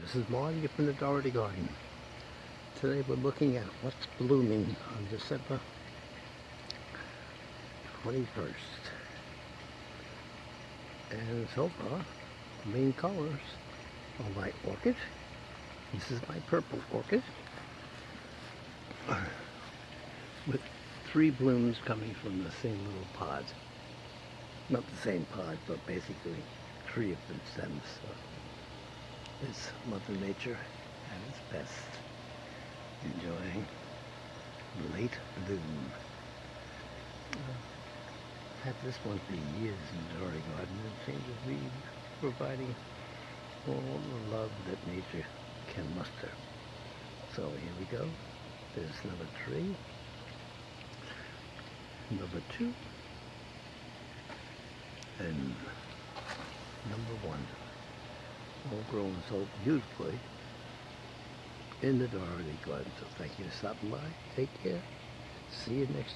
This is Marty from the Dougherty Garden. Today we're looking at what's blooming on December 21st. And so far, the main colors are my orchid. This is my purple orchid with 3 blooms coming from the same little pod. Not the same pod, but basically 3 of the stems. So it's Mother Nature at its best, enjoying late bloom. Had this one for years in the Dougherty Garden, and it seems to be providing all the love that nature can muster. So here we go. There's number 3, number 2, and number 1. All grown so beautifully in the Dougherty Garden. So thank you for stopping by. Take care. See you next